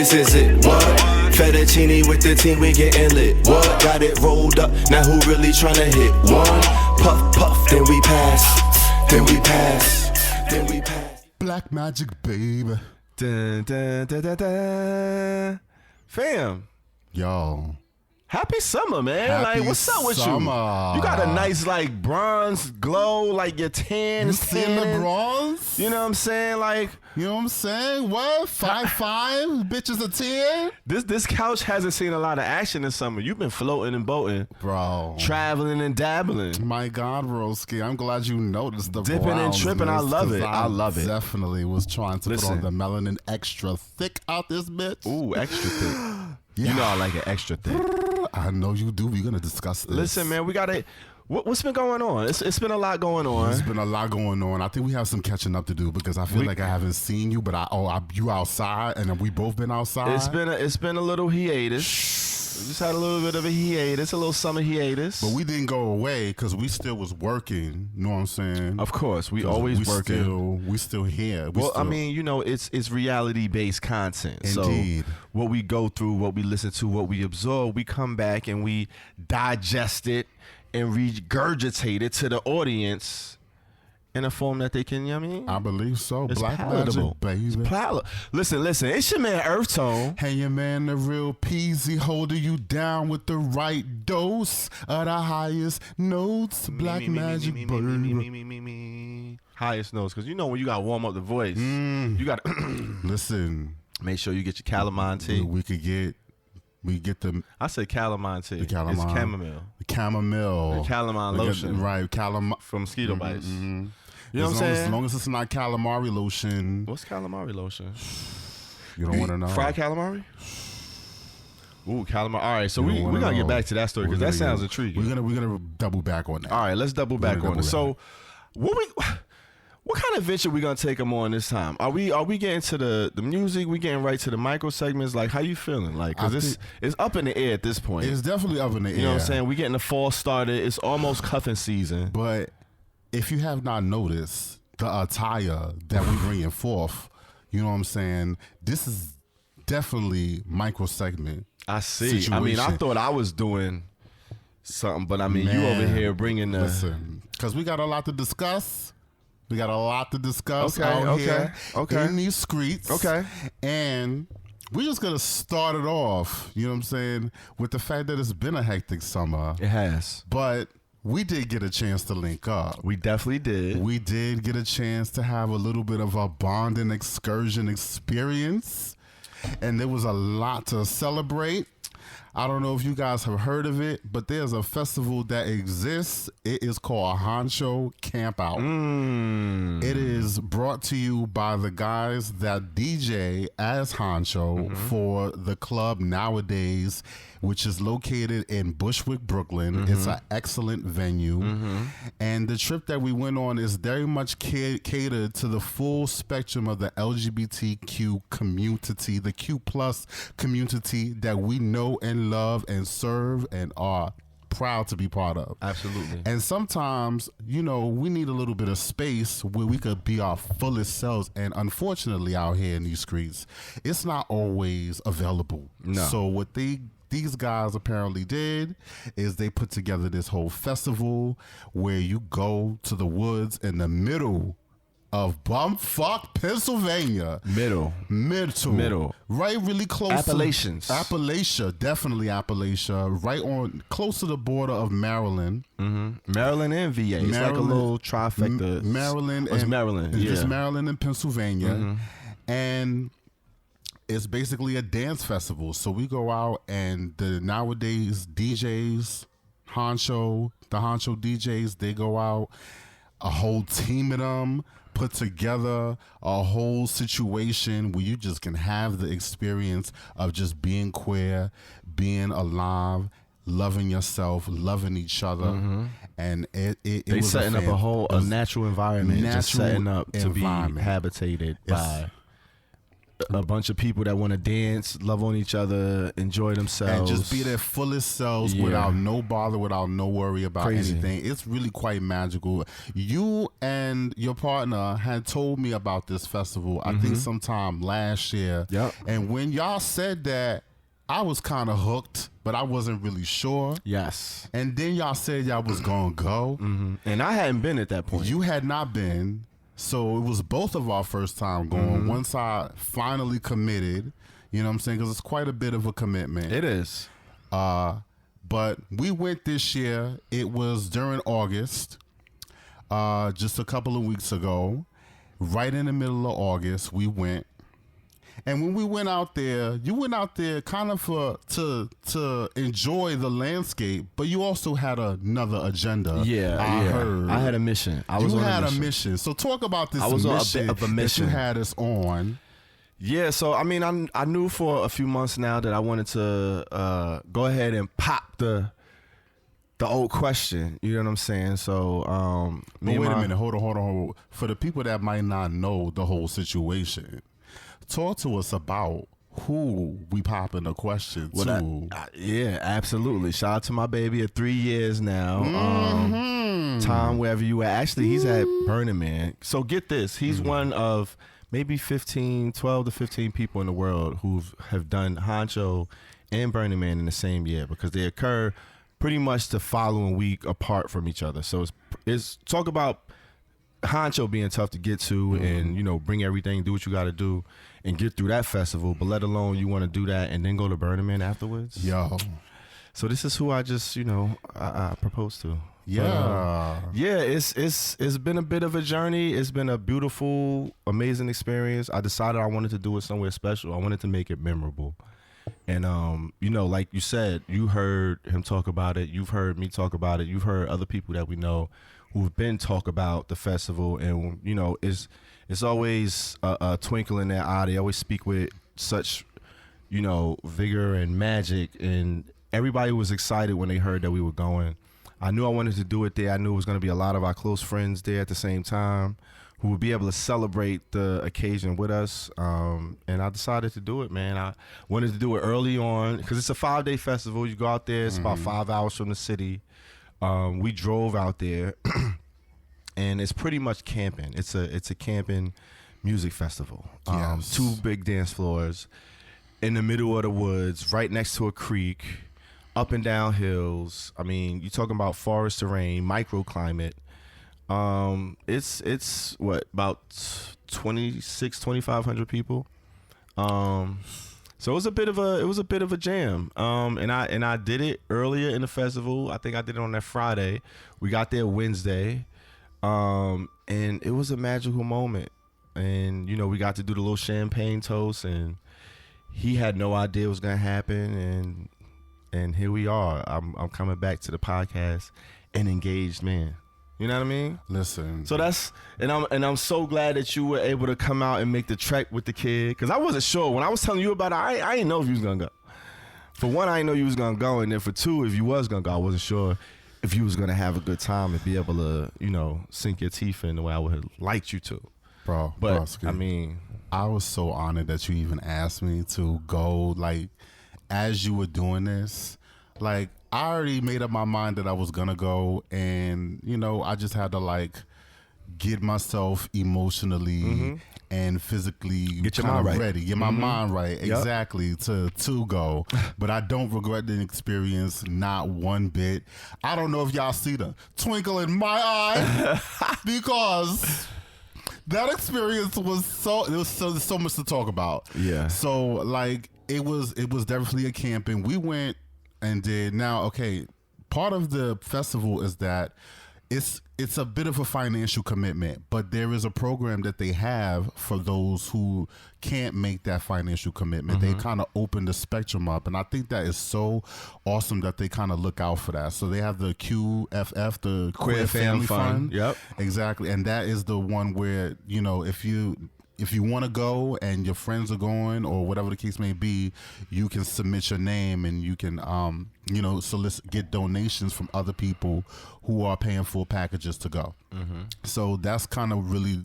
This is it, what? Fettuccine with the team, we getting lit. What? Got it rolled up, now who really tryna hit? One, puff, puff, then we pass. Then we pass. Then we pass. Black magic, baby. Dun, dun, dun, dun, dun. Fam. Yo. Happy summer, man. Happy like, what's up with summer. You? You got a nice, like, bronze glow, like your tan You is seen the tanning. bronze? You know what I'm saying? Like, You know what I'm saying? What? 5'5"? Bitches a 10? this couch hasn't seen a lot of action this summer. You've been floating and boating, Bro. traveling and dabbling. My God, Roski, I'm glad you noticed the Dipping and browns, tripping, I love it. I love it. Definitely was trying to Listen. put on the melanin extra thick out this bitch. Ooh, extra thick. You know I like it extra thick. I know you do. We're going to discuss this. Listen, man, we got to... What's been going on? It's been a lot going on. There's been a lot going on. I think we have some catching up to do because I feel like I haven't seen you, but you outside, and we both been outside. It's been a little hiatus. We just had a little bit of a hiatus, a little summer hiatus. But we didn't go away because we still was working. You know what I'm saying? Of course, we always working. We still here. I mean, you know, it's reality based content. Indeed. So what we go through, what we listen to, what we absorb, we come back and we digest it and regurgitate it to the audience in a form that they can, you know what I mean? I believe so. It's Black palatable. magic, baby. Listen, it's your man EarthTone. Hey, your man, the real Peezy, holding you down with the right dose of the highest notes. Black magic, baby. Me. Highest notes, because you know when you got to warm up the voice, you got to Listen. make sure you get your calamine tea. We get the... I said calamine tea. The calamine. It's chamomile. The chamomile. The calamine lotion. Right. From mosquito bites. Mm-hmm. You know what I'm saying? As long as it's not calamari lotion. What's calamari lotion? You don't want to know. Fried calamari? Ooh, calamari. All right, so we're going to get back to that story because that sounds intriguing. We're gonna double back on that. All right, let's double back on it. So what kind of venture we gonna take them on this time? Are we getting to the music? We getting right to the micro segments? Like, how you feeling? Like, cause it's up in the air at this point. It's definitely up in the air. You know what I'm saying? We getting the fall started. It's almost cuffing season. But if you have not noticed the attire that we bringing forth, you know what I'm saying? This is definitely micro segment. I see. Situation. I mean, I thought I was doing something, but I mean, you over here bringing the... Listen, because we got a lot to discuss. We got a lot to discuss here in these Skreetz. Okay. And we're just going to start it off, you know what I'm saying, with the fact that it's been a hectic summer. It has. But we did get a chance to link up. We definitely did. We did get a chance to have a little bit of a bonding excursion experience. And there was a lot to celebrate. I don't know if you guys have heard of it, but there's a festival that exists. It is called Honcho Camp Out. It is brought to you by the guys that DJ as Honcho for the club Nowadays, which is located in Bushwick, Brooklyn. It's an excellent venue. And the trip that we went on is very much catered to the full spectrum of the LGBTQ community, the Q plus community that we know and love and serve and are proud to be part of. Absolutely. And sometimes, you know, we need a little bit of space where we could be our fullest selves. And unfortunately out here in these streets, it's not always available. No. So what these guys apparently did is they put together this whole festival where you go to the woods in the middle of bumfuck Pennsylvania. Middle. Right, really close. Appalachia, definitely Appalachia. Right on, close to the border of Maryland. Maryland and VA. It's like a little trifecta. Maryland and Maryland. It's Yeah. just Maryland and Pennsylvania. And it's basically a dance festival. So we go out and the Nowadays DJs, the Honcho DJs, they go out, a whole team of them put together a whole situation where you just can have the experience of just being queer, being alive, loving yourself, loving each other. And it They was setting up a natural environment, just setting up to be environment. habitated by a bunch of people that want to dance, love on each other, enjoy themselves, and just be their fullest selves without no bother, without no worry about anything. It's really quite magical. You and your partner had told me about this festival, I think sometime last year. Yep. And when y'all said that, I was kind of hooked, but I wasn't really sure. Yes. And then y'all said y'all was going to go. And I hadn't been at that point. You had not been. So it was both of our first time going. Once I finally committed, you know what I'm saying? Because it's quite a bit of a commitment. It is. But we went this year. It was during August, just a couple of weeks ago. Right in the middle of August, we went. And when we went out there, you went out there kind of to enjoy the landscape, but you also had another agenda. Yeah, I heard. I had a mission. You had a mission. So talk about this mission that you had us on. Yeah, so I mean, I knew for a few months now that I wanted to go ahead and pop the old question. You know what I'm saying? So, wait a minute. Hold on. For the people that might not know the whole situation, talk to us about who we popping the question to. Yeah, absolutely. Shout out to my baby at 3 years now. Tom, wherever you at. Actually, he's at Burning Man. So get this. He's one of maybe 12 to 15 people in the world who have done Honcho and Burning Man in the same year, because they occur pretty much the following week apart from each other. So it's talk about Honcho being tough to get to and, you know, bring everything, do what you got to do and get through that festival, but let alone you want to do that and then go to Burning Man afterwards. Yo. So this is who I just, you know, I proposed to. Yeah. It's been a bit of a journey. It's been a beautiful, amazing experience. I decided I wanted to do it somewhere special. I wanted to make it memorable. And, you know, like you said, you heard him talk about it. You've heard me talk about it. You've heard other people that we know who've been talk about the festival. And, you know, it's always a twinkle in their eye. They always speak with such, you know, vigor and magic. And everybody was excited when they heard that we were going. I knew I wanted to do it there. I knew it was going to be a lot of our close friends there at the same time who would be able to celebrate the occasion with us. And I decided to do it, man. I wanted to do it early on because it's a 5-day festival. You go out there. It's about 5 hours from the city. We drove out there, and it's pretty much camping. It's a camping music festival. Yes. 2 big dance floors in the middle of the woods, right next to a creek, up and down hills. I mean, you're talking about forest terrain, microclimate. It's what, about 2,500 people. So it was a bit of a jam. And I did it earlier in the festival. I think I did it on that Friday. We got there Wednesday. And it was a magical moment. And, you know, we got to do the little champagne toast, and he had no idea what was going to happen. And here we are. I'm coming back to the podcast, an engaged man. You know what I mean? Listen. So I'm so glad that you were able to come out and make the trek with the kid, because I wasn't sure. When I was telling you about it, I didn't know if you was gonna go. For one, I didn't know you was gonna go, and then for two, if you was gonna go, I wasn't sure if you was gonna have a good time and be able to, you know, sink your teeth in the way I would have liked you to. Bro, I mean, I was so honored that you even asked me to go. Like, as you were doing this, like, I already made up my mind that I was gonna go, and, you know, I just had to, like, get myself emotionally and physically get your mind right. ready, get my mind right, exactly, to go. But I don't regret the experience, not one bit. I don't know if y'all see the twinkle in my eye because that experience was so much to talk about. Yeah. So, like, it was definitely a camping. We went and did. Now, okay, part of the festival is that it's a bit of a financial commitment, but there is a program that they have for those who can't make that financial commitment. They kind of open the spectrum up, and I think that is so awesome that they kind of look out for that. So they have the QFF, the Queer Family Fund. Yep, exactly, and that is the one where, you know, if you want to go and your friends are going or whatever the case may be, you can submit your name and you can, you know, get donations from other people who are paying full packages to go. So that's kind of really,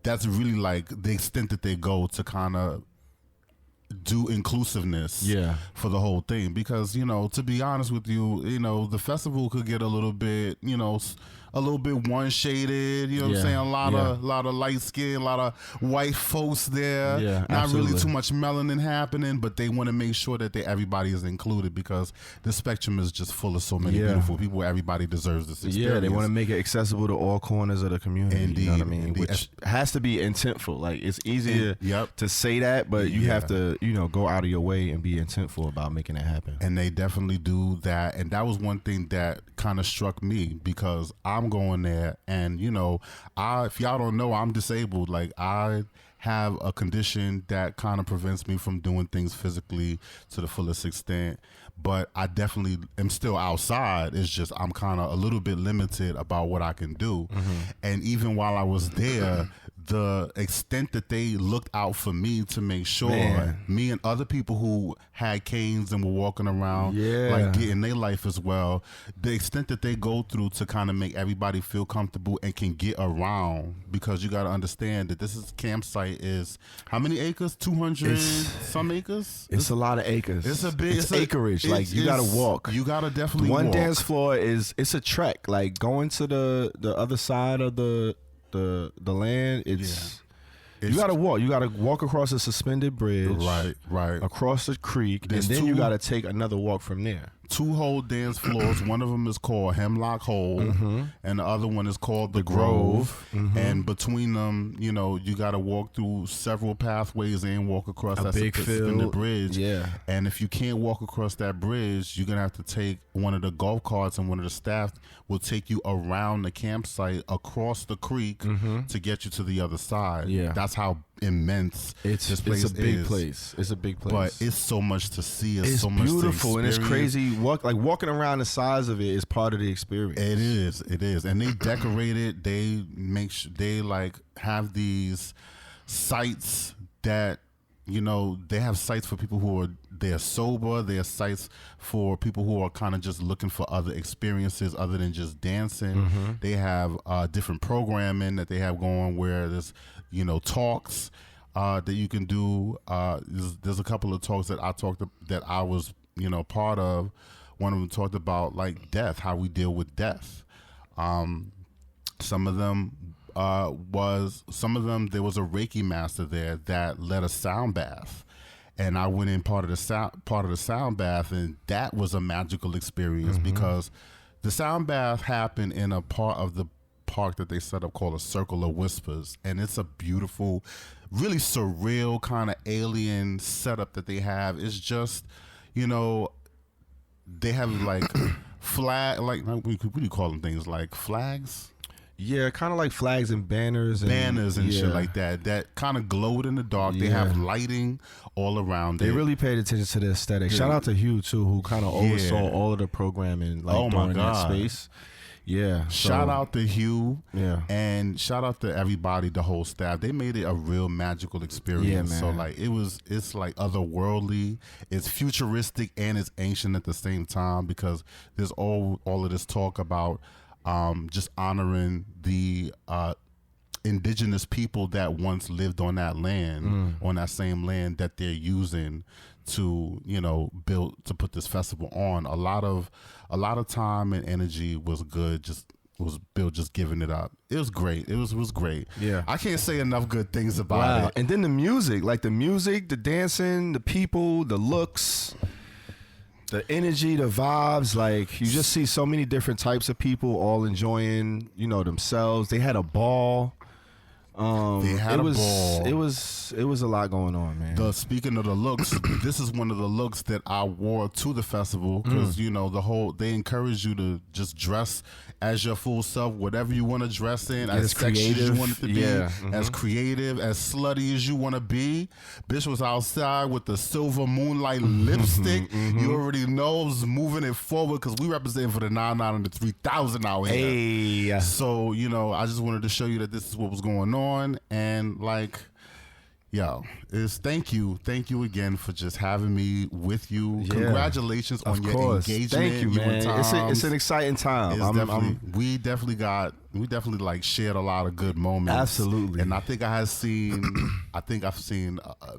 that's really like the extent that they go to kind of do inclusiveness for the whole thing. Because, to be honest with you, the festival could get a little bit, a little bit one-shaded, you know what I'm saying? A lot of light skin, a lot of white folks there. Yeah, not absolutely. really too much melanin happening, but they want to make sure that everybody is included, because the spectrum is just full of so many beautiful people. Everybody deserves this experience. Yeah, they want to make it accessible to all corners of the community. Indeed, you know what I mean? indeed. Which has to be intentful. Like, it's easier to say that, but you have to, go out of your way and be intentful about making it happen. And they definitely do that. And that was one thing that kind of struck me, because I'm going there, and if y'all don't know, I'm disabled. Like, I have a condition that kind of prevents me from doing things physically to the fullest extent, but I definitely am still outside. It's just I'm kind of a little bit limited about what I can do. And even while I was there, the extent that they looked out for me to make sure me and other people who had canes and were walking around like getting their life as well, the extent that they go through to kind of make everybody feel comfortable and can get around. Because you got to understand that this campsite is how many acres? 200 some acres? It's a lot of acres. It's a big acreage. Like, you got to walk. You got to definitely walk. One walk. dance floor it's a trek. Like, going to the other side of the land, you gotta walk. You gotta walk across a suspended bridge, right across the creek, and then you gotta take another walk from there. 2 whole dance floors. One of them is called Hemlock Hole, and the other one is called the Grove. And between them, you got to walk through several pathways and walk across that big suspended bridge. Yeah. And if you can't walk across that bridge, you're gonna have to take one of the golf carts, and one of the staff will take you around the campsite across the creek to get you to the other side. Yeah. That's how immense this place is. It's a big place. It's a big place. But it's so much to see. It's so beautiful, much to and it's crazy. Walking around the size of it is part of the experience. It is, and they decorate it. They make sure they like have these sites that they have sites for people who they're sober. They have sites for people who are kind of just looking for other experiences other than just dancing. They have different programming that they have going, where there's talks that you can do. There's a couple of talks that I was part of. One of them talked about like death, how we deal with death. Some of them there was a Reiki master there that led a sound bath, and I went in part of the sound bath, and that was a magical experience because the sound bath happened in a part of the park that they set up called a Circle of Whispers, and it's a beautiful, really surreal kind of alien setup that they have. It's just they have like flag, like what do you call them, things like flags? Yeah, kind of like flags and banners and shit like that kind of glowed in the dark. They have lighting all around. They really paid attention to the aesthetic. Shout out to Hugh too, who kind of oversaw all of the programming during that space. Yeah. Shout out to Hugh. Yeah. And shout out to everybody, the whole staff. They made it a real magical experience. Yeah, so man. like it's like otherworldly, it's futuristic, and it's ancient at the same time, because there's all of this talk about just honoring the indigenous people that once lived on that land, on that same land that they're using to build, to put this festival on. A lot of time and energy was Bill just giving it up. It was great. It was great. Yeah. I can't say enough good things about it. And then the music, the dancing, the people, the looks, the energy, the vibes. Like, you just see so many different types of people all enjoying, themselves. They had a ball. It was a lot going on, man. Speaking of the looks, this is one of the looks that I wore to the festival, because they encourage you to just dress as your full self, whatever you want to dress in, as sexy as you want it to be, as creative, as slutty as you want to be. Bitch was outside with the silver moonlight lipstick. You already know, I was moving it forward, because we represent for the 99 and the 3000 out here. Hey. So I just wanted to show you that this is what was going on, and like, thank you again for just having me with you. Yeah. Congratulations on your engagement. Thank you, man. It's an exciting time. We definitely like shared a lot of good moments. Absolutely. And I think I've seen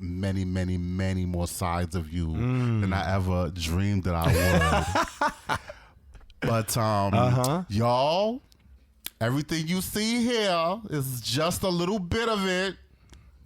many more sides of you than I ever dreamed that I would. But y'all, everything you see here is just a little bit of it.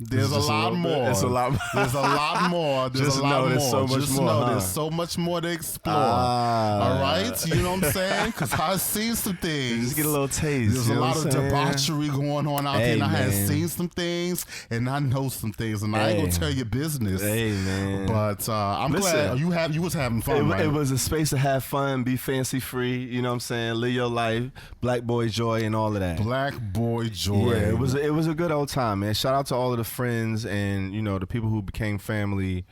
There's a lot more. It's a lot more. There's a lot more. There's a lot more. There's so much Just more. know there's so much more to explore. All right? You know what I'm saying? Because I've seen some things. Just get a little taste. There's a lot of debauchery going on out there, and I have seen some things, and I know some things, and I ain't going to tell your business. Hey, man. But I'm glad you was having fun, right? It was a space to have fun, be fancy-free, you know what I'm saying? Live your life, black boy joy, and all of that. Black boy joy. Yeah, it was a good old time, man. Shout out to all of the friends and the people who became family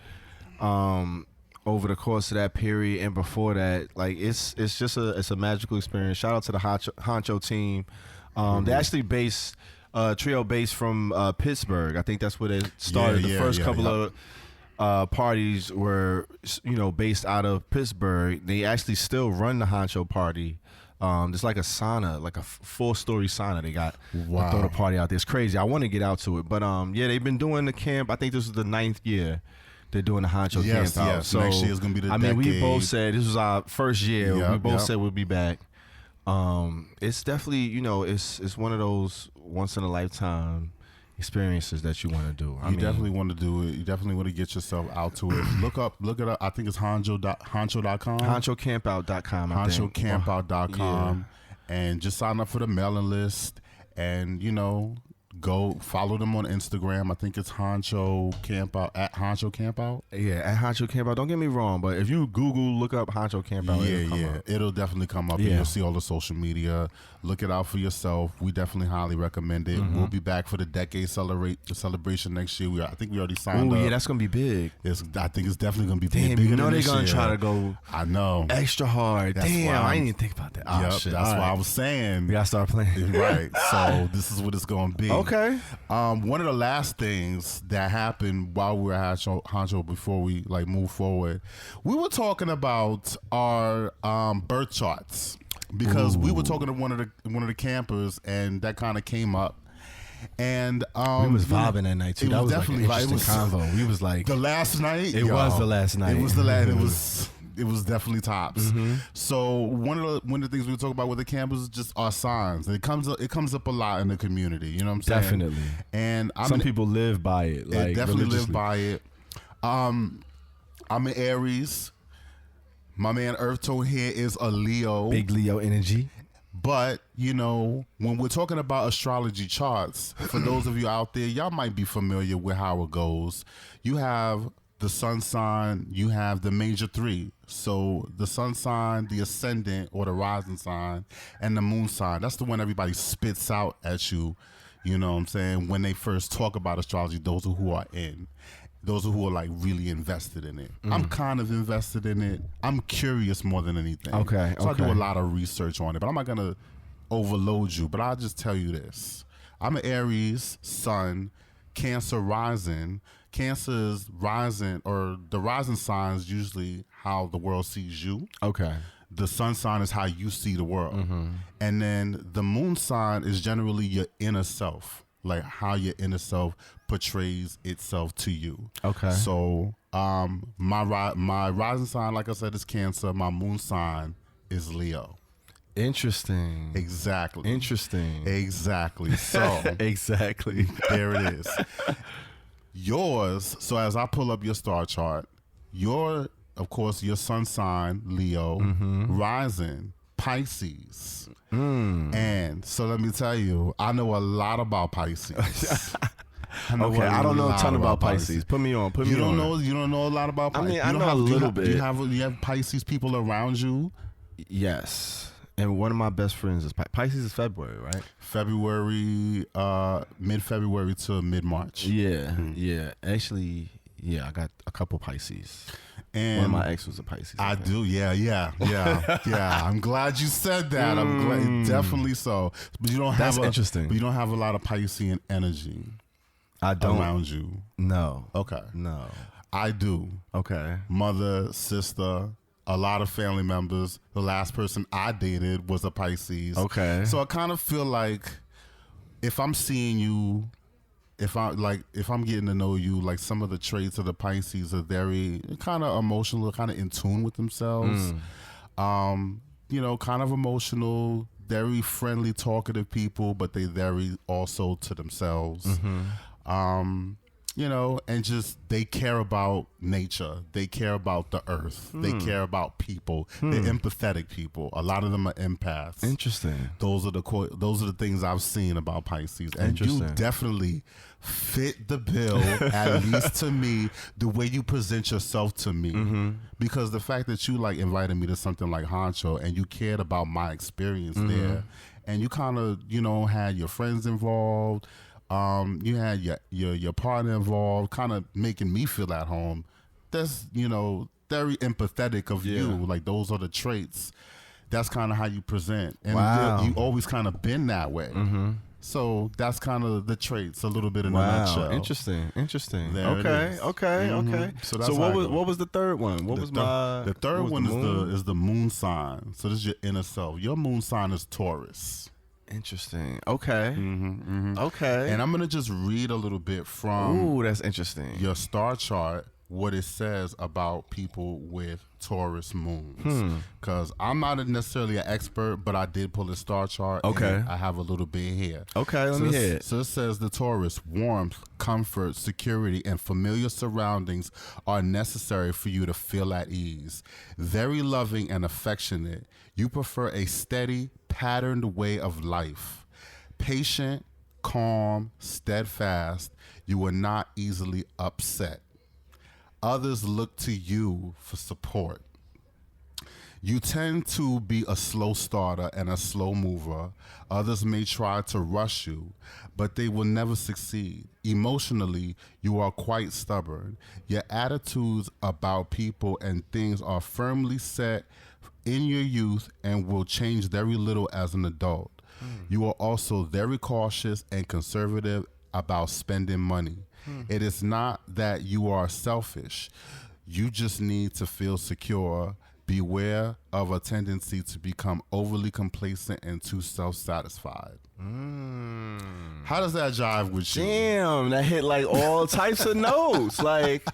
over the course of that period and before that. Like it's just a magical experience. Shout out to the Honcho team. They actually trio based from Pittsburgh. I think that's where they started. The first couple of parties were based out of Pittsburgh. They actually still run the Honcho party. There's like a sauna, like a 4-story sauna they got. Wow. Throw the party out there. It's crazy. I want to get out to it. But they've been doing the camp. I think this is the 9th year they're doing the Honcho camp out. Yes. So next year is going to be the decade. we both said this was our first year. We both said we'll be back. It's definitely, it's one of those once in a lifetime experiences that you want to do. You definitely want to do it. You definitely want to get yourself out to it. Look it up. I think it's honcho.com. Honchocampout.com. Honchocampout.com. And just sign up for the mailing list and, go follow them on Instagram. I think it's Honcho Campout, at Honcho Campout. Yeah, at Honcho Campout. Don't get me wrong, but if you look up Honcho Campout, it'll definitely come up. Yeah. And you'll see all the social media. Look it out for yourself. We definitely highly recommend it. We'll be back for the decade celebration next year. I think we already signed up. Yeah, that's gonna be big. I think it's definitely gonna be big. Damn, they're gonna try to go. I know. Extra hard. That's Damn, I didn't even think about that. Yep, Shit. That's why I was saying we gotta start playing. Right. So this is what it's gonna be. Okay. One of the last things that happened while we were at Honcho before we move forward, we were talking about our birth charts because we were talking to one of the campers and that kind of came up. And we was vibing that night too. That was definitely like an interesting convo. We was like the last night. It was the last night. It was the last. It was definitely tops. So one of the things we talk about with the campers is just our signs. It comes up a lot in the community. You know what I'm saying? Definitely. And some people live by it. Like definitely live by it. I'm an Aries. My man EarthTone here is a Leo. Big Leo energy. But, when we're talking about astrology charts, for those of you out there, y'all might be familiar with how it goes. You have the sun sign, you have the major 3. So the sun sign, the ascendant or the rising sign, and the moon sign. That's the one everybody spits out at you, you know what I'm saying, when they first talk about astrology, those who are like really invested in it. I'm kind of invested in it. I'm curious more than anything. Okay. So I do a lot of research on it, but I'm not going to overload you. But I'll just tell you this. I'm an Aries sun, Cancer rising. Cancer's rising, or the rising sign is usually how the world sees you. Okay. The sun sign is how you see the world. And then the moon sign is generally your inner self, like how your inner self portrays itself to you. Okay. So my rising sign, like I said, is Cancer. My moon sign is Leo. Interesting. Exactly. Interesting. Exactly. So exactly. There it is. Yours, so as I pull up your star chart, of course, your sun sign, Leo, rising, Pisces. And so let me tell you, I know a lot about Pisces. I don't know a ton about Pisces. Put me on. You don't know a lot about Pisces? I know a little bit. Do you have Pisces people around you? Yes. And one of my best friends is Pisces is February, right? February, mid-February to mid-March. Yeah, yeah. Actually, I got a couple Pisces. And one of my ex was a Pisces. I do, yeah. I'm glad you said that. I'm glad, definitely so. But you don't have interesting. But you don't have a lot of Piscean energy. I don't. Around you? No. Okay. No. I do. Okay. Mother, sister, a lot of family members. The last person I dated was a Pisces. Okay. So I kind of feel like if I'm seeing you, if I'm getting to know you, like some of the traits of the Pisces are very kind of emotional, kind of in tune with themselves. You know, kind of emotional, very friendly, talkative people, but they very also to themselves. You know, and just they care about nature. They care about the earth. They care about people. They're empathetic people. A lot of them are empaths. Interesting. Those are the things I've seen about Pisces. And you definitely fit the bill, at least to me, the way you present yourself to me. Because the fact that you like invited me to something like Honcho and you cared about my experience there, and you kind of, you know, had your friends involved. You had your partner involved, kind of making me feel at home. That's, you know, very empathetic of you. Like those are the traits. That's kind of how you present, and you always kind of been that way. So that's kind of the traits, a little bit in a nutshell. Interesting. There Okay. So what was the third one? The third one is the moon sign. So this is your inner self. Your moon sign is Taurus. Interesting. Okay. Okay. And I'm gonna just read a little bit from Ooh, that's interesting. your star chart, what it says about people with Taurus moons. Because I'm not necessarily an expert, but I did pull a star chart. Okay. And I have a little bit here. Okay, let me hear it. So it says the Taurus, warmth, comfort, security, and familiar surroundings are necessary for you to feel at ease. Very loving and affectionate. You prefer a steady, patterned way of life. Patient, calm, steadfast. You are not easily upset. Others look to you for support. You tend to be a slow starter and a slow mover. Others may try to rush you, but they will never succeed. Emotionally, you are quite stubborn. Your attitudes about people and things are firmly set in your youth and will change very little as an adult. You are also very cautious and conservative about spending money. It is not that you are selfish. You just need to feel secure. Beware of a tendency to become overly complacent and too self-satisfied. How does that jive with you? Damn, that hit like all types of notes. Like,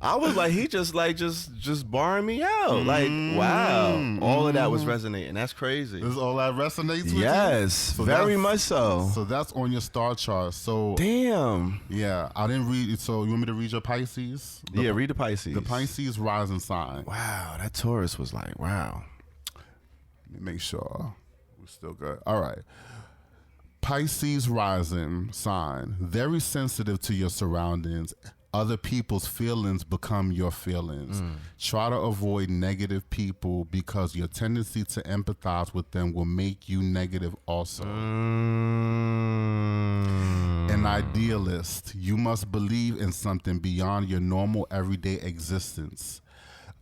I was like, he just barring me out. Like, wow. All of that was resonating. That's crazy. Is all that resonates with you? Yes, So very that's- much so. So that's on your star chart. So Damn. yeah, I didn't read it. So you want me to read your Pisces? Yeah, read the Pisces. The Pisces rising sign. Wow, that Taurus was like, wow. Let me make sure we're still good. All right. Pisces rising sign. Very sensitive to your surroundings. Other people's feelings become your feelings. Try to avoid negative people because your tendency to empathize with them will make you negative also. An idealist. You must believe in something beyond your normal everyday existence.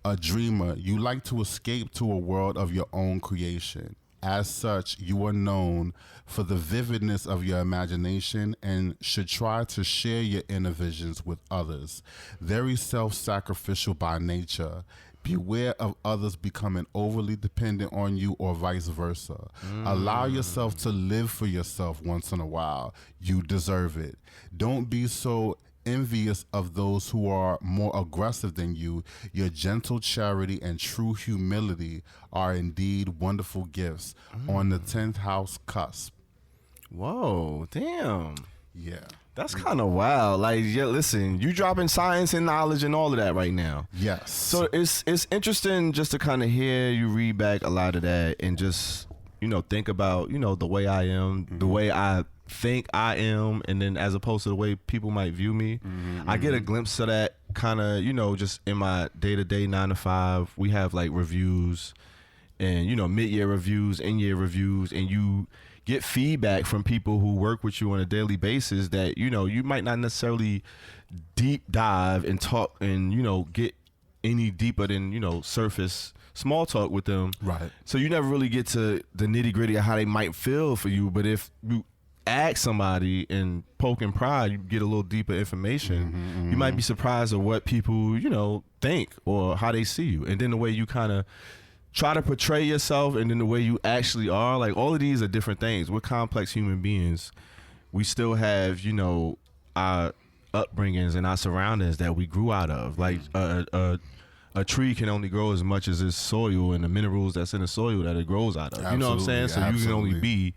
A dreamer. You like to escape to a world of your own creation. As such, you are known for the vividness of your imagination and should try to share your inner visions with others. Very self-sacrificial by nature. Beware of others becoming overly dependent on you or vice versa. Allow yourself to live for yourself once in a while. You deserve it. Don't be so envious of those who are more aggressive than you. Your gentle charity and true humility are indeed wonderful gifts on the 10th house cusp. Whoa, damn. Yeah. That's kind of wild. Like, yeah, listen, you dropping science and knowledge and all of that right now. Yes. So it's interesting just to kind of hear you read back a lot of that and just, you know, think about, you know, the way I am, the way I think I am, and then as opposed to the way people might view me. I get a glimpse of that kind of, you know, just in my day-to-day 9 to 5. We have like reviews and, you know, mid-year reviews, end-year reviews, and you get feedback from people who work with you on a daily basis that, you know, you might not necessarily deep dive and talk and, you know, get any deeper than, you know, surface small talk with them. Right. So you never really get to the nitty-gritty of how they might feel for you. But if you ask somebody and poke and pry, you get a little deeper information. You might be surprised at what people, think or how they see you. And then the way you kind of try to portray yourself and then the way you actually are. Like, all of these are different things. We're complex human beings. We still have, our upbringings and our surroundings that we grew out of. Like, a tree can only grow as much as its soil and the minerals that's in the soil that it grows out of. You know what I'm saying? So you can only be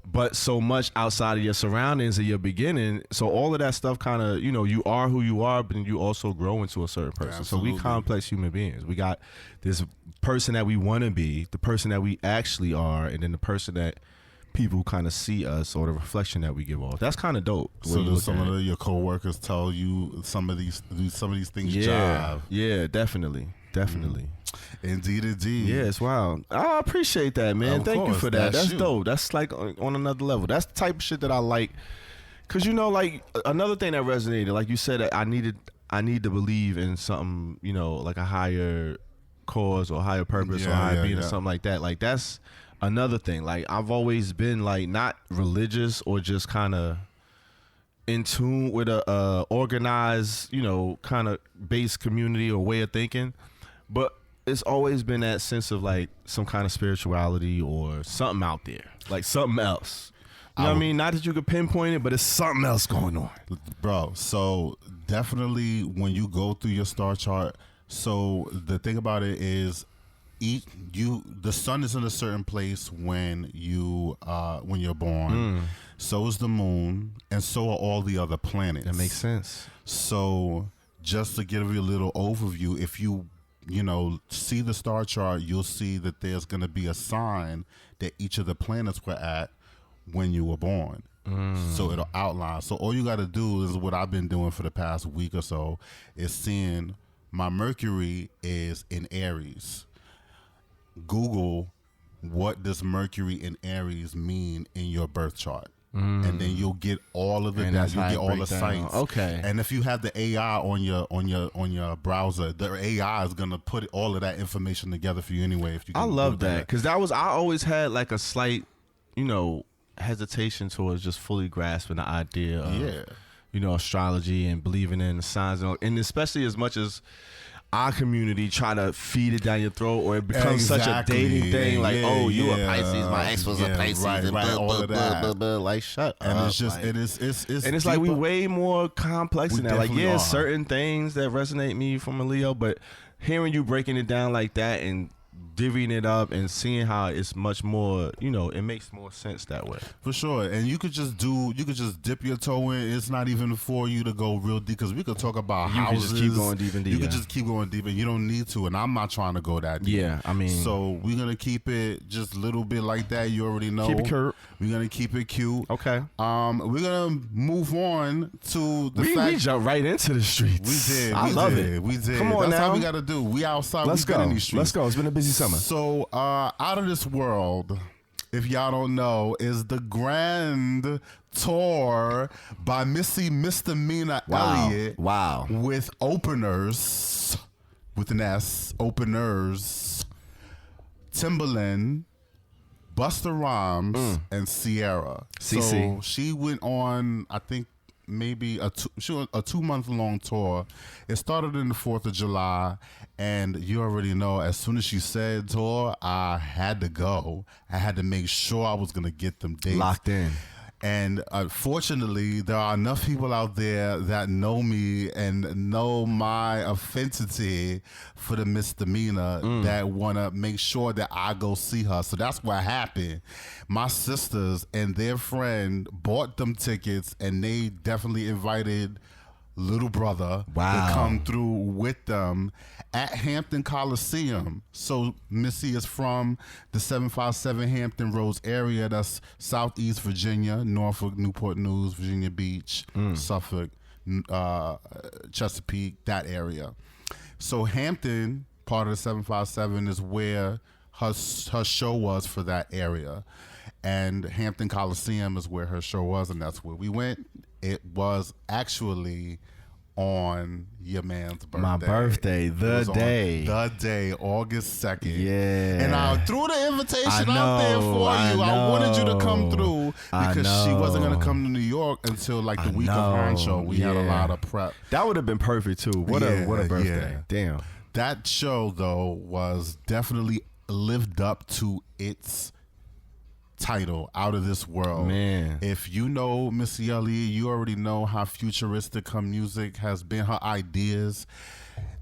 but so much outside of your surroundings at your beginning. So all of that stuff kind of, you are who you are, but then you also grow into a certain person. Absolutely. So we complex human beings. We got this person that we want to be, the person that we actually are, and then the person that people kind of see us, or the reflection that we give off. That's kind of dope. So do some of your coworkers tell you some of these things jive? Yeah, definitely. Indeed. Yeah, it's wild. I appreciate that, man. Thank you for that. That's dope. That's like on another level. That's the type of shit that I like. Cause like another thing that resonated, like you said, I need to believe in something, like a higher cause or higher purpose or higher being or something like that. Like that's another thing. Like I've always been like not religious or just kind of in tune with a organized, kind of base community or way of thinking, but it's always been that sense of like some kind of spirituality or something out there, like something else. You know what I mean? Not that you could pinpoint it, but it's something else going on. Bro, so definitely when you go through your star chart, so the thing about it is the sun is in a certain place when you're born. So is the moon, and so are all the other planets. That makes sense. So just to give you a little overview, if you see the star chart, you'll see that there's going to be a sign that each of the planets were at when you were born. So it'll outline. So all you got to do is what I've been doing for the past week or so is seeing my Mercury is in Aries. Google what does Mercury in Aries mean in your birth chart. And then you'll get all of the data. You'll get all the sites. Okay. And if you have the AI on your browser, the AI is gonna put all of that information together for you anyway. If you, I love that because I always had like a slight, hesitation towards just fully grasping the idea of, astrology and believing in the signs, and especially as much as our community try to feed it down your throat, or it becomes such a dating thing. Like, you a Pisces, my ex was a Pisces, right, all of that. Like, shut and up. It's just, like, it's like we way more complex than that. Like, definitely are. certain things that resonate me from a Leo, but hearing you breaking it down like that and divvying it up and seeing how it's much more, it makes more sense that way. For sure. And you could just dip your toe in. It's not even for you to go real deep, because we could talk about houses. You can just keep going deep and deep. You could just keep going deep, and you don't need to. And I'm not trying to go that deep. Yeah, I mean. So we're going to keep it just a little bit like that. You already know. Keep it cute. We're going to keep it cute. Okay. We're going to move on to the fact. We jump right into the streets. We did. I love it. We did. Come on That's now. how we got to do. We outside. Let's go. In these streets. Let's go. It's been a busy summer. So, Out of This World, if y'all don't know, is the grand tour by Missy Misdemeanor Elliott. Wow. With openers, with an S, openers, Timbaland, Busta Rhymes, and Ciara. CC. So she went on, I think, maybe a 2-month long tour. It started in the 4th of July, and you already know, as soon as she said tour, I had to go. I had to make sure I was going to get them dates locked in. And fortunately, there are enough people out there that know me and know my affinity for the misdemeanor that want to make sure that I go see her. So that's what happened. My sisters and their friend bought them tickets, and they definitely invited little brother to come through with them at Hampton Coliseum. So Missy is from the 757 Hampton Roads area. That's Southeast Virginia, Norfolk, Newport News, Virginia Beach, Suffolk, Chesapeake, that area. So Hampton, part of the 757, is where her show was for that area. And Hampton Coliseum is where her show was, and that's where we went. It was actually on your man's birthday. My birthday, the day, August 2nd. Yeah. And I threw the invitation out there for you. I wanted you to come through because she wasn't going to come to New York until like the week of Rancho. We had a lot of prep. That would have been perfect too. What a birthday. Yeah. Damn. That show though was definitely lived up to its title, Out of This World. Man, if you know Missy Elliott, you already know how futuristic her music has been, her ideas.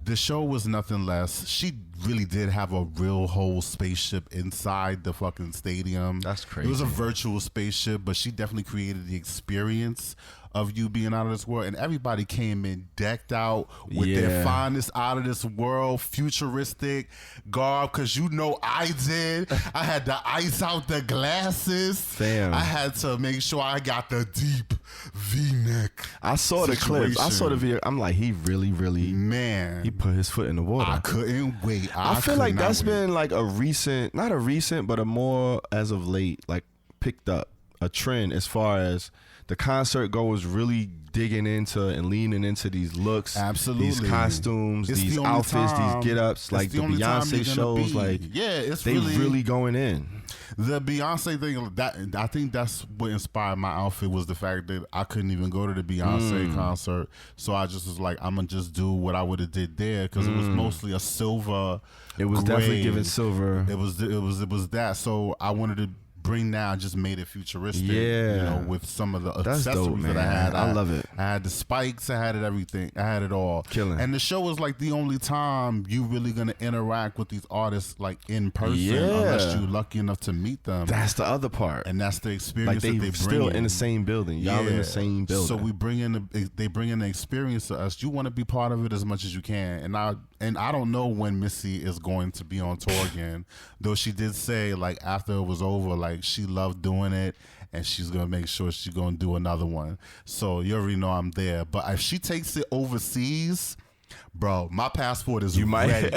The show was nothing less. She really did have a real whole spaceship inside the fucking stadium. That's crazy. It was a virtual spaceship, but she definitely created the experience of you being out of this world, and everybody came in decked out with their finest out of this world futuristic garb, because you know I did. I had to ice out the glasses. Damn. I had to make sure I got the deep V-neck. I saw the clips. I saw the video. I'm like, he really, man, he put his foot in the water. I couldn't wait. I feel like that's been like a recent, not a recent, but a more as of late, like picked up a trend as far as the concert goers really digging into and leaning into these looks, absolutely, these costumes, these outfits, these get-ups, like the Beyonce shows, like it's they really going in. The Beyonce thing, that I think that's what inspired my outfit, was the fact that I couldn't even go to the Beyonce concert, so I just was like, I'm gonna just do what I would have did there, because it was mostly a silver. It was gray. definitely giving silver. It was that. So I wanted to bring now, just made it futuristic, with some of the accessories that I had. I love it. I had the spikes, I had it, everything. I had it all. Killing. And the show was like the only time you really gonna interact with these artists like in person, unless you're lucky enough to meet them. That's the other part. And that's the experience like that they bring still in the same building. Y'all in the same building. So we bring in they bring in the experience to us. You want to be part of it as much as you can. And I don't know when Missy is going to be on tour again, though she did say like after it was over, like she loved doing it and she's gonna make sure she's gonna do another one. So you already know I'm there. But if she takes it overseas, bro, my passport is ready.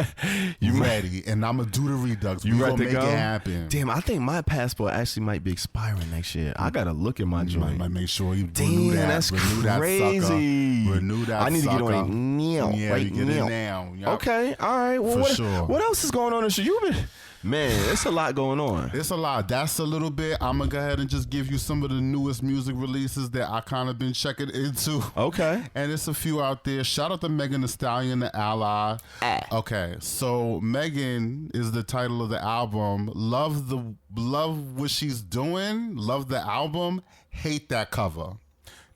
Ready, and I'm gonna do the redux. You ready to make go? It happen. Damn, I think my passport actually might be expiring next year. I gotta look at my joint. Might make sure you renew that. That's renew crazy. That sucker. Renew that. I need sucker. to get on it now. Yeah, right you get now. it now. Yep. Okay, all right. Well, sure. What else is going on in the show? Man, it's a lot going on. It's a lot. That's a little bit. I'm going to go ahead and just give you some of the newest music releases that I kind of been checking into. Okay. And it's a few out there. Shout out to Megan Thee Stallion, the Ally. Okay. So Megan is the title of the album. Love what she's doing. Love the album. Hate that cover.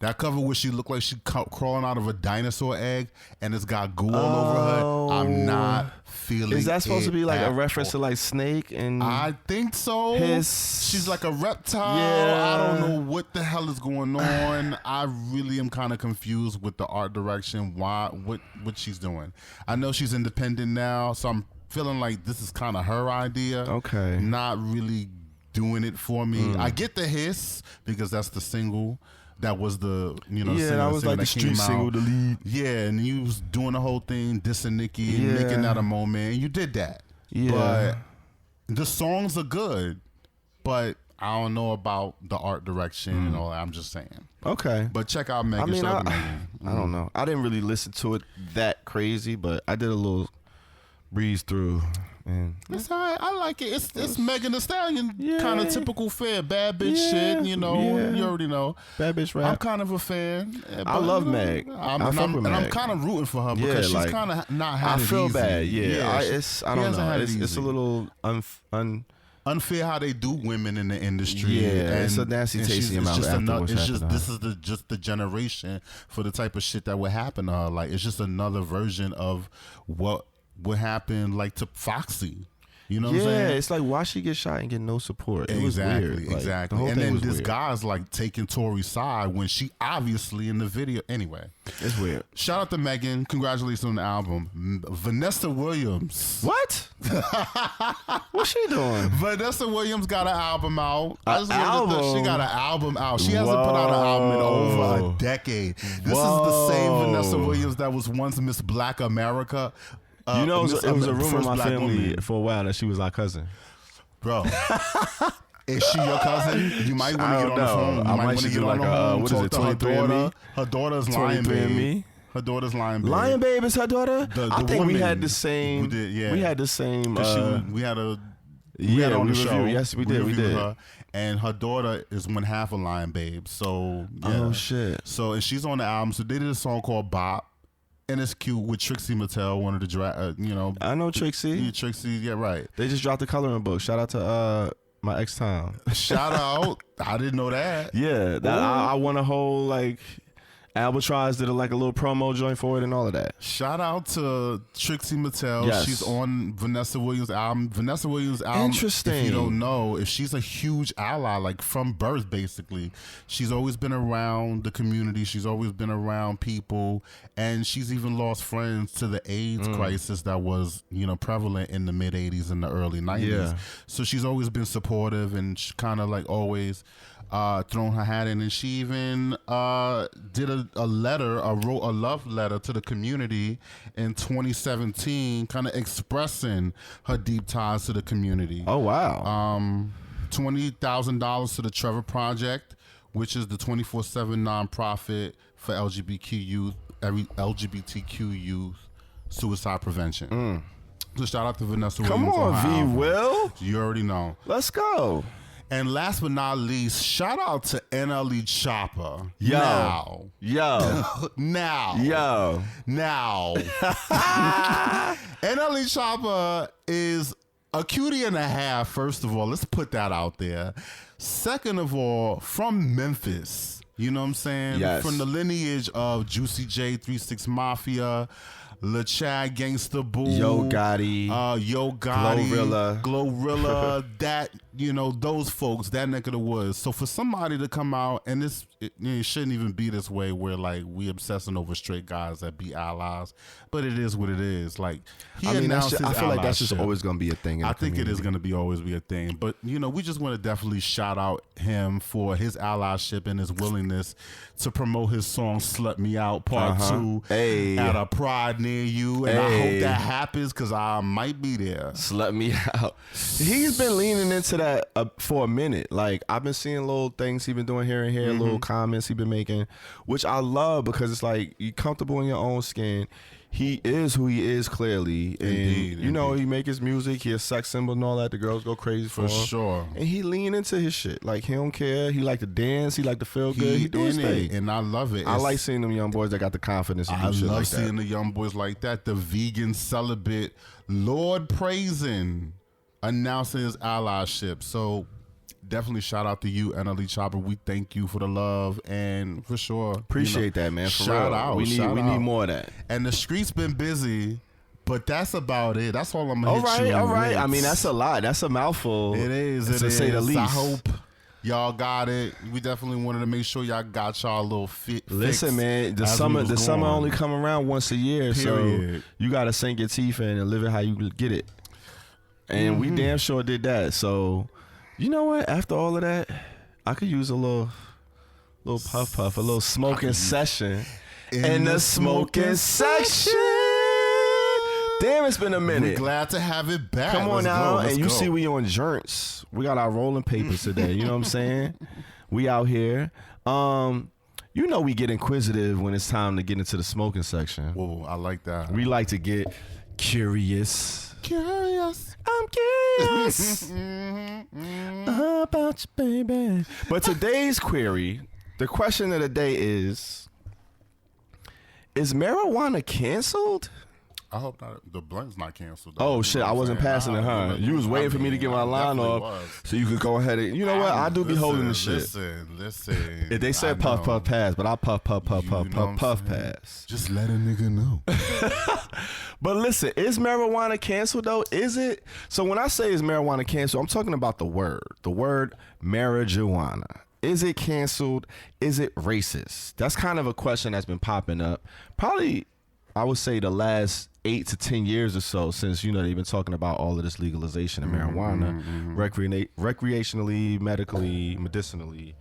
That cover where she looked like she crawling out of a dinosaur egg and it's got goo all over her. I'm not feeling it. Is that supposed to be like a reference to like Snake? And I think so. She's like a reptile. Yeah. I don't know what the hell is going on. I really am kind of confused with the art direction. What she's doing. I know she's independent now, so I'm feeling like this is kind of her idea. Okay. Not really doing it for me. I get the hiss because that's the single. That was the, that was like the street single, the lead. Yeah, and you was doing the whole thing, dissing Nicki, and making that a moment, and you did that. Yeah. But the songs are good, but I don't know about the art direction and all that. I'm just saying. Okay. But check out Megan. I don't know. I didn't really listen to it that crazy, but I did a little breeze through. And it's all right. I like it. It's Megan Thee Stallion, kind of typical fare, bad bitch shit. You already know. Bad bitch rap. I'm kind of a fan. I love Meg. I'm kind of rooting for her because she's kind of not had it easy. I feel bad. Yeah. I don't know. It's a little unfair how they do women in the industry. Yeah, it's a nasty tasty amount. This is just the generation for the type of shit that would happen to her. Like it's just another version of what happened like to Foxy. You know what I'm saying? Yeah, it's like why she get shot and get no support. It was weird. Exactly. Like, and then this guy's like taking Tory's side when she obviously in the video. Anyway, it's weird. Shout out to Megan. Congratulations on the album. Vanessa Williams. What? What's she doing? Vanessa Williams got an album out. She got an album out. She hasn't put out an album in over a decade. This is the same Vanessa Williams that was once Miss Black America. It was a rumor in my family for a while that she was our cousin. Bro, is she your cousin? You might want to get on the phone. You might want to get on the phone. What is it, 23andMe? Her daughter's lying, baby. Her daughter's Lion Babe. Lion Babe is her daughter? I think we had the same. We did, yeah. We had the same. We had a... We had on the review. show. Yes, we did. Her, and her daughter is one half of Lion Babe. So, yeah. Oh, shit. So, and she's on the album. So, they did a song called Bop. And it's cute with Trixie Mattel, one of the, I know Trixie. Yeah, Trixie, yeah, right. They just dropped the coloring book. Shout out to my ex-town. Shout out. I didn't know that. Yeah. I won a whole, like... Albatross did a little promo joint for it and all of that. Shout out to Trixie Mattel. Yes. She's on Vanessa Williams' album. Vanessa Williams' album, Interesting. if you don't know, if she's a huge ally, like from birth, basically. She's always been around the community. She's always been around people. And she's even lost friends to the AIDS crisis that was, prevalent in the mid-'80s and the early 90s. Yeah. So she's always been supportive and she kind of always... thrown her hat in, and she even did wrote a love letter to the community in 2017, kind of expressing her deep ties to the community. Oh, wow. $20,000 to the Trevor Project, which is the 24/7 nonprofit for LGBTQ youth suicide prevention. So shout out to Vanessa Williams. Come on, V. Will. You already know. Let's go. And last but not least, shout out to NLE Chopper. Yo. Now. NLE Chopper is a cutie and a half, first of all. Let's put that out there. Second of all, from Memphis. You know what I'm saying? Yes. From the lineage of Juicy J, 3 6 Mafia, La Chad, Gangsta Boo, Yo Gotti, Glorilla, that, those folks, that neck of the woods. So for somebody to come out, and it shouldn't even be this way where we obsessing over straight guys that be allies, but it is what it is. I feel like that's just always going to be a thing. I think it is going to always be a thing. But, we just want to definitely shout out him for his allyship and his willingness to promote his song Slut Me Out Part 2 at a Pride near you. And I hope that happens because I might be there. Slut Me Out. He's been leaning into that for a minute. I've been seeing little things he's been doing here and here, little comments he's been making, which I love because it's you're comfortable in your own skin. He is who he is, clearly. And, he make his music. He a sex symbol and all that. The girls go crazy for him. For sure. And he lean into his shit. He don't care. He like to dance. He like to feel good. He do his thing. And I love it. I like seeing them young boys that got the confidence to do shit like that. I love seeing the young boys like that. The vegan celibate, Lord praising, announcing his allyship. So definitely shout out to you, NLE Chopper. We thank you for the love and for sure. Appreciate that, man. For shout real. out. We need more of that. And the street's been busy, but that's about it. That's all I'm gonna hit you all right. with. I mean, that's a lot. That's a mouthful. It is. To say the least. I hope y'all got it. We definitely wanted to make sure y'all got y'all little fit. Listen, man, the summer only come around once a year, so you gotta sink your teeth in and live it how you get it. And we damn sure did that. So, you know what? After all of that, I could use a little puff, a little smoking session in the smoking section. Damn, it's been a minute. We're glad to have it back. Come on now, Let's and you go. see we on joints. We got our rolling papers today. You know what I'm saying? We out here. We get inquisitive when it's time to get into the smoking section. Whoa, I like that. We like to get curious. I'm curious about you, baby. But today's query, the question of the day is marijuana canceled? I hope not. The blunt's not canceled. Oh, shit. I wasn't passing it, huh? You was waiting for me to get my line off so you could go ahead and... You know what? I do be holding the shit. Listen. If they said puff, pass, but I puff, pass. Just let a nigga know. But listen, is marijuana canceled, though? Is it? So when I say is marijuana canceled, I'm talking about the word marijuana. Is it canceled? Is it racist? That's kind of a question that's been popping up. Probably, I would say the last 8 to 10 years or so since, they've been talking about all of this legalization of marijuana, recreationally, medically, medicinally.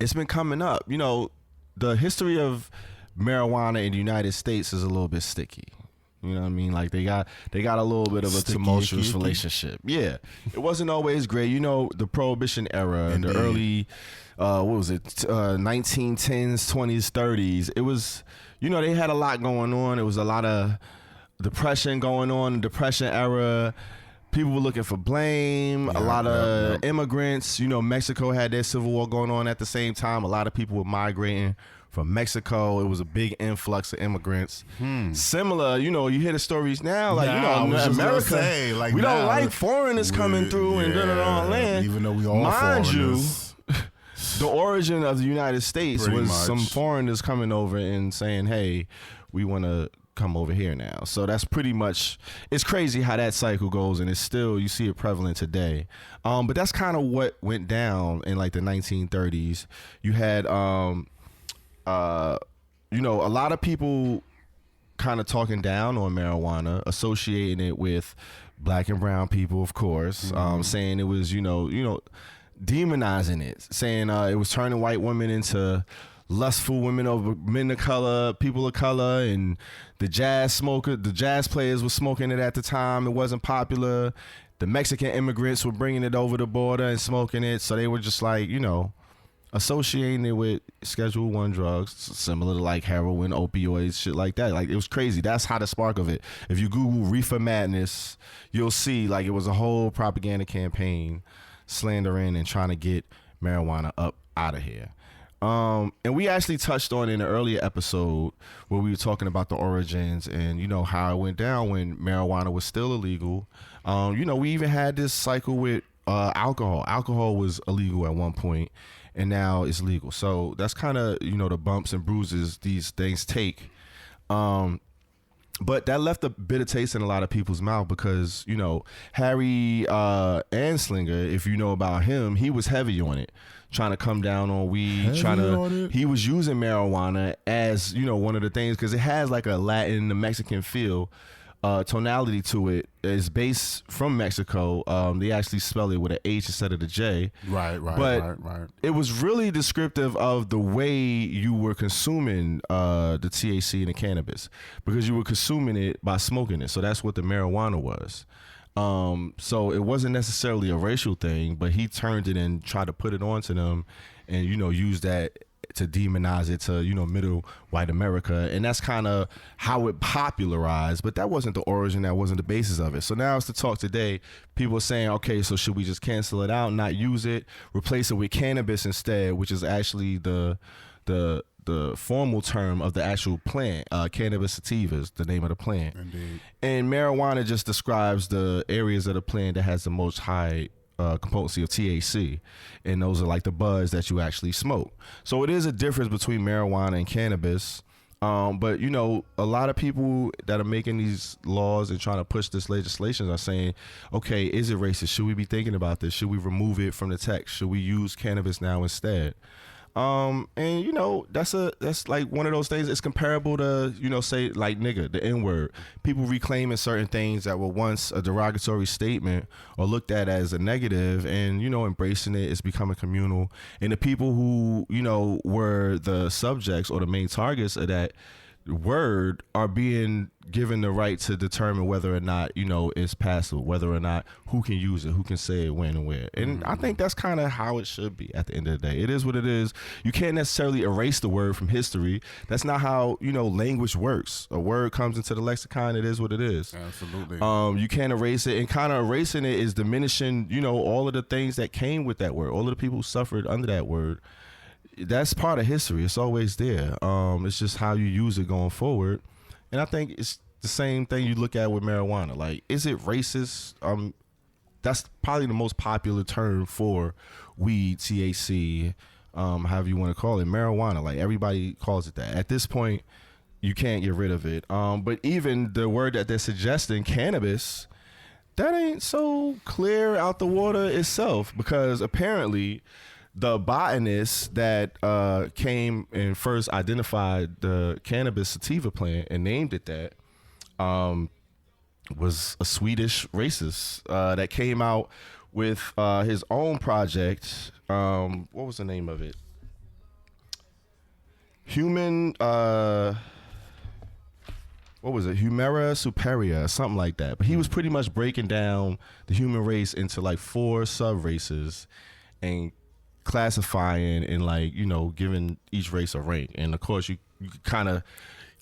It's been coming up. The history of marijuana in the United States is a little bit sticky. You know what I mean? They got a little bit of a tumultuous relationship. Yeah. It wasn't always great. The Prohibition era, the early what was it, 1910s, 20s, 30s. It was, they had a lot going on. It was a lot of depression going on, the Depression era. People were looking for blame. A lot of immigrants. Mexico had their civil war going on at the same time. A lot of people were migrating from Mexico. It was a big influx of immigrants. Similar, you hear the stories now, like, America, we don't like foreigners coming through and doing it on our land. Even though we all Mind foreigners. The origin of the United States Pretty was much. some foreigners coming over and saying, hey, we want to come over here now. So that's pretty much, it's crazy how that cycle goes, and it's still, you see it prevalent today. But that's kind of what went down in like the 1930s. You had, a lot of people kind of talking down on marijuana, associating it with black and brown people, of course, saying it was, demonizing it, saying it was turning white women into lustful women over men of color, people of color, and the jazz players were smoking it at the time. It wasn't popular. The Mexican immigrants were bringing it over the border and smoking it, so they were just like, associating it with Schedule I drugs, similar to like heroin, opioids, shit like that. Like, it was crazy. That's how the spark of it. If you Google reefer madness, you'll see like it was a whole propaganda campaign slandering and trying to get marijuana up out of here. And we actually touched on in an earlier episode where we were talking about the origins and, how it went down when marijuana was still illegal. We even had this cycle with alcohol. Alcohol was illegal at one point, and now it's legal. So that's kind of, the bumps and bruises these things take. But that left a bitter taste in a lot of people's mouth because, Harry Anslinger, if you know about him, he was heavy on it, trying to come down on weed, he was using marijuana as, one of the things, because it has like a Latin, a Mexican feel, tonality to it. It's based from Mexico. They actually spell it with an H instead of the J. Right. It was really descriptive of the way you were consuming the THC and the cannabis, because you were consuming it by smoking it. So that's what the marijuana was. So it wasn't necessarily a racial thing, but he turned it and tried to put it onto them and, use that to demonize it to, middle white America. And that's kind of how it popularized, but that wasn't the origin. That wasn't the basis of it. So now it's the talk today. People are saying, okay, so should we just cancel it out, not use it, replace it with cannabis instead, which is actually the formal term of the actual plant. Cannabis sativa is the name of the plant. Indeed. And marijuana just describes the areas of the plant that has the most high componency of THC, and those are like the buds that you actually smoke. So it is a difference between marijuana and cannabis. But a lot of people that are making these laws and trying to push this legislation are saying, okay, is it racist? Should we be thinking about this? Should we remove it from the text? Should we use cannabis now instead? And that's like one of those things. It's comparable to, say like nigga, the N-word. People reclaiming certain things that were once a derogatory statement or looked at as a negative, and embracing it. It's becoming communal, and the people who were the subjects or the main targets of that word are being given the right to determine whether or not it's passable, whether or not who can use it, who can say it, when and where. And I think that's kind of how it should be at the end of the day. It is what it is. You can't necessarily erase the word from history. That's not how language works. A word comes into the lexicon. It is what it is. Absolutely. You can't erase it, and kind of erasing it is diminishing all of the things that came with that word, all of the people who suffered under that word. That's part of history. It's always there. It's just how you use it going forward. And I think it's the same thing you look at with marijuana. Like, is it racist? That's probably the most popular term for weed, THC, however you want to call it, marijuana. Like, everybody calls it that. At this point, you can't get rid of it. But even the word that they're suggesting, cannabis, that ain't so clear out the water itself, because apparently the botanist that came and first identified the cannabis sativa plant and named it that was a Swedish racist that came out with his own project. What was the name of it? What was it? Humera Superior, something like that. But he was pretty much breaking down the human race into like 4 sub races and classifying and like, you know, giving each race a rank. And of course you kind of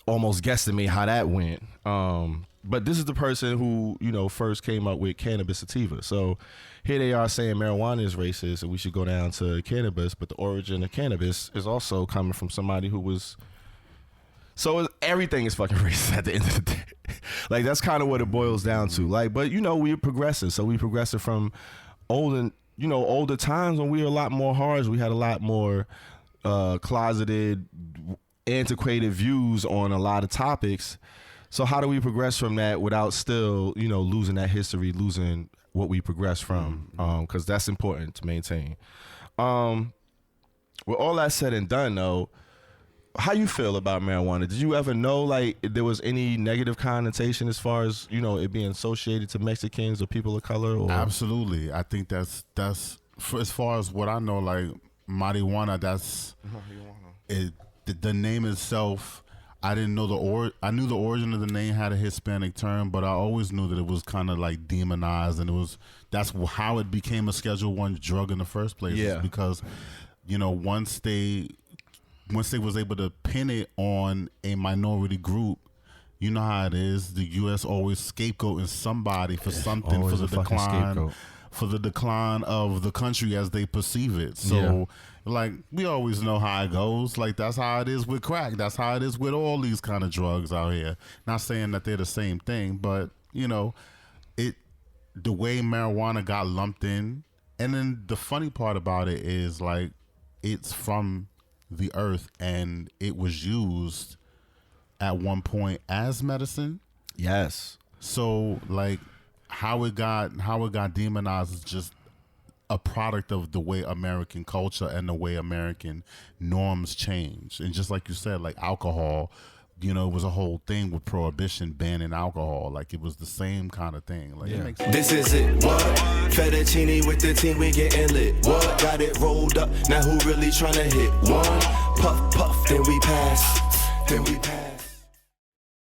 almost guesstimate how that went. But this is the person who, you know, first came up with cannabis sativa. So here they are saying marijuana is racist and we should go down to cannabis, but the origin of cannabis is also coming from somebody who was. So everything is fucking racist at the end of the day. Like, that's kind of what it boils down to. Like, but, you know, we're progressing. So we progressing from older times when we were a lot more harsh. We had a lot more closeted, antiquated views on a lot of topics. So how do we progress from that without still, you know, losing that history, losing what we progress from? Because that's important to maintain. With all that said and done, though, how you feel about marijuana? Did you ever know, like, if there was any negative connotation as far as, you know, it being associated to Mexicans or people of color? Or? Absolutely. I think that's as far as what I know, like, marijuana, that's it, the name itself. I didn't know I knew the origin of the name had a Hispanic term, but I always knew that it was kind of like demonized, and that's how it became a Schedule I drug in the first place. Yeah. Because, you know, once they was able to pin it on a minority group, you know how it is. The U.S. always scapegoating somebody for something, for the decline of the country as they perceive it. So, like, we always know how it goes. Like, that's how it is with crack. That's how it is with all these kind of drugs out here. Not saying that they're the same thing, but, you know, the way marijuana got lumped in. And then the funny part about it is, like, it's from the earth, and it was used at one point as medicine. Yes. So, like, how it got demonized is just a product of the way American culture and the way American norms change. And just like you said, like alcohol, you know, it was a whole thing with prohibition banning alcohol. Like, it was the same kind of thing. Like, it makes sense. This is it, what? Fettuccine with the team, we getting lit. What? Got it rolled up, now who really tryna hit? One, puff, puff, then we pass.